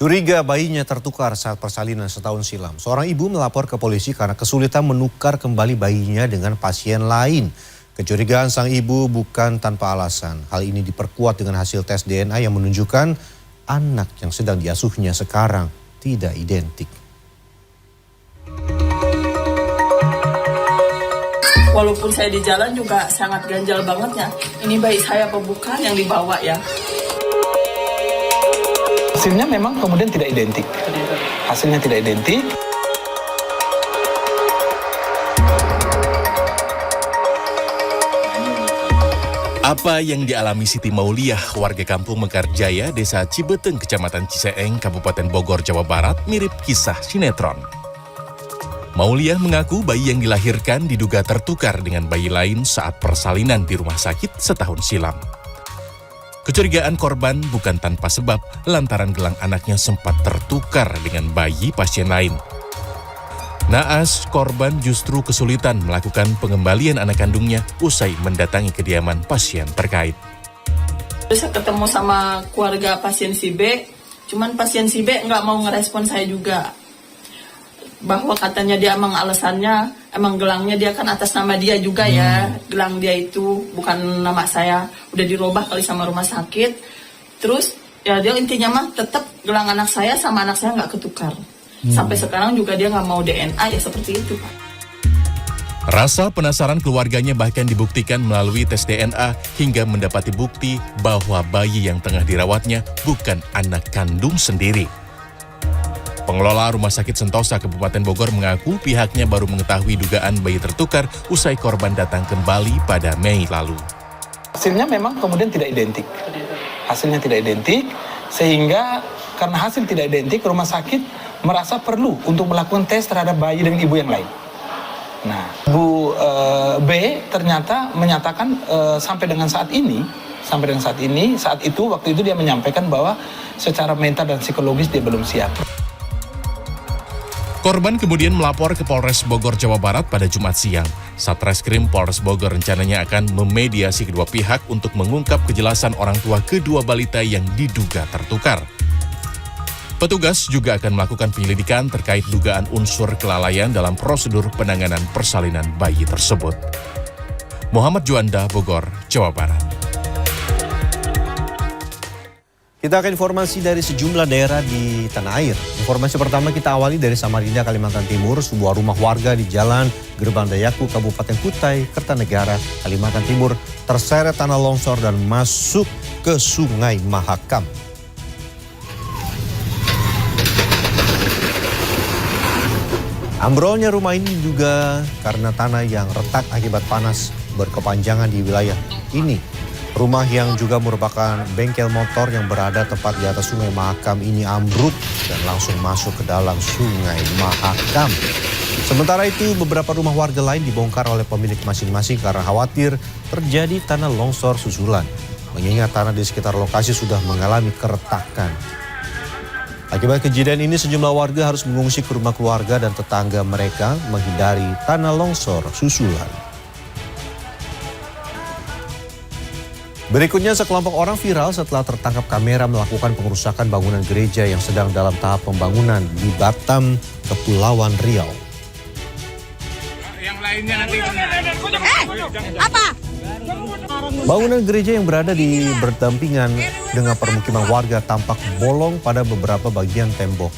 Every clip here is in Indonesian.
Curiga bayinya tertukar saat persalinan setahun silam. Seorang ibu melapor ke polisi karena kesulitan menukar kembali bayinya dengan pasien lain. Kecurigaan sang ibu bukan tanpa alasan. Hal ini diperkuat dengan hasil tes DNA yang menunjukkan anak yang sedang diasuhnya sekarang tidak identik. Walaupun saya di jalan juga sangat ganjal banget ya. Ini bayi saya apa bukan yang dibawa ya? Hasilnya memang kemudian tidak identik. Hasilnya tidak identik. Apa yang dialami Siti Mauliah, warga kampung Mekarjaya, Desa Cibeteng, Kecamatan Ciseeng, Kabupaten Bogor, Jawa Barat, mirip kisah sinetron. Mauliah mengaku bayi yang dilahirkan diduga tertukar dengan bayi lain saat persalinan di rumah sakit setahun silam. Kecurigaan korban bukan tanpa sebab lantaran gelang anaknya sempat tertukar dengan bayi pasien lain. Naas, korban justru kesulitan melakukan pengembalian anak kandungnya usai mendatangi kediaman pasien terkait. Saya ketemu sama keluarga pasien si B, cuman pasien si B nggak mau ngerespon saya juga. Bahwa katanya dia emang alasannya, emang gelangnya dia kan atas nama dia juga ya. Gelang dia itu bukan nama saya, udah dirubah kali sama rumah sakit. Terus ya dia intinya mah tetap gelang anak saya sama anak saya nggak ketukar. Sampai sekarang juga dia nggak mau DNA ya seperti itu Pak. Rasa penasaran keluarganya bahkan dibuktikan melalui tes DNA hingga mendapati bukti bahwa bayi yang tengah dirawatnya bukan anak kandung sendiri. Pengelola Rumah Sakit Sentosa Kabupaten Bogor mengaku pihaknya baru mengetahui dugaan bayi tertukar usai korban datang kembali pada Mei lalu. Hasilnya memang kemudian tidak identik. Hasilnya tidak identik, sehingga karena hasil tidak identik, rumah sakit merasa perlu untuk melakukan tes terhadap bayi dengan ibu yang lain. Nah, Bu B ternyata menyatakan sampai dengan saat itu waktu itu dia menyampaikan bahwa secara mental dan psikologis dia belum siap. Korban kemudian melapor ke Polres Bogor, Jawa Barat pada Jumat siang. Satreskrim Polres Bogor rencananya akan memediasi kedua pihak untuk mengungkap kejelasan orang tua kedua balita yang diduga tertukar. Petugas juga akan melakukan penyelidikan terkait dugaan unsur kelalaian dalam prosedur penanganan persalinan bayi tersebut. Muhammad Juanda, Bogor, Jawa Barat. Kita akan informasi dari sejumlah daerah di tanah air. Informasi pertama kita awali dari Samarinda, Kalimantan Timur. Sebuah rumah warga di Jalan Gerbang Dayaku, Kabupaten Kutai, Kertanegara, Kalimantan Timur terseret tanah longsor dan masuk ke Sungai Mahakam. Ambrolnya rumah ini juga karena tanah yang retak akibat panas berkepanjangan di wilayah ini. Rumah yang juga merupakan bengkel motor yang berada tepat di atas Sungai Mahakam ini ambruk dan langsung masuk ke dalam Sungai Mahakam. Sementara itu, beberapa rumah warga lain dibongkar oleh pemilik masing-masing karena khawatir terjadi tanah longsor susulan. Mengingat tanah di sekitar lokasi sudah mengalami keretakan. Akibat kejadian ini, sejumlah warga harus mengungsi ke rumah keluarga dan tetangga mereka menghindari tanah longsor susulan. Berikutnya, sekelompok orang viral setelah tertangkap kamera melakukan pengerusakan bangunan gereja yang sedang dalam tahap pembangunan di Batam, Kepulauan Riau. Yang lainnya nanti. Apa? Bangunan gereja yang berada di berdampingan dengan permukiman warga tampak bolong pada beberapa bagian tembok.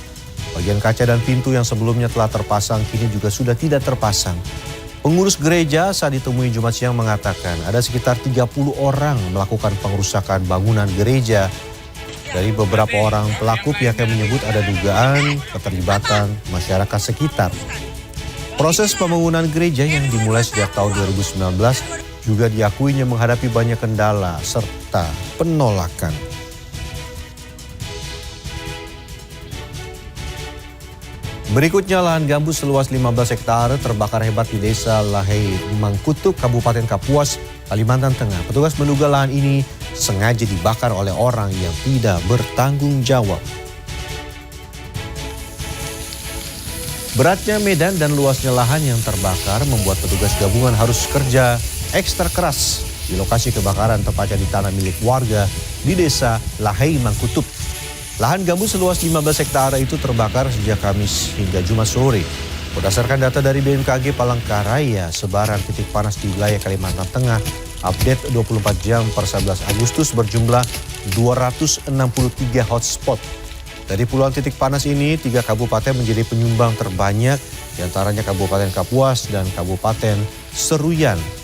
Bagian kaca dan pintu yang sebelumnya telah terpasang kini juga sudah tidak terpasang. Pengurus gereja saat ditemui Jumat siang mengatakan ada sekitar 30 orang melakukan pengerusakan bangunan gereja. Dari beberapa orang pelaku, pihaknya menyebut ada dugaan keterlibatan masyarakat sekitar. Proses pembangunan gereja yang dimulai sejak tahun 2019 juga diakuinya menghadapi banyak kendala serta penolakan. Berikutnya, lahan gambut seluas 15 hektare terbakar hebat di Desa Lahei Mangkutuk, Kabupaten Kapuas, Kalimantan Tengah. Petugas menduga lahan ini sengaja dibakar oleh orang yang tidak bertanggung jawab. Beratnya medan dan luasnya lahan yang terbakar membuat petugas gabungan harus kerja ekstra keras di lokasi kebakaran, tepatnya di tanah milik warga di Desa Lahei Mangkutuk. Lahan gambut seluas 15 hektare itu terbakar sejak Kamis hingga Jumat sore. Berdasarkan data dari BMKG Palangkaraya, sebaran titik panas di wilayah Kalimantan Tengah update 24 jam per 11 Agustus berjumlah 263 hotspot. Dari puluhan titik panas ini, 3 kabupaten menjadi penyumbang terbanyak, diantaranya Kabupaten Kapuas dan Kabupaten Seruyan.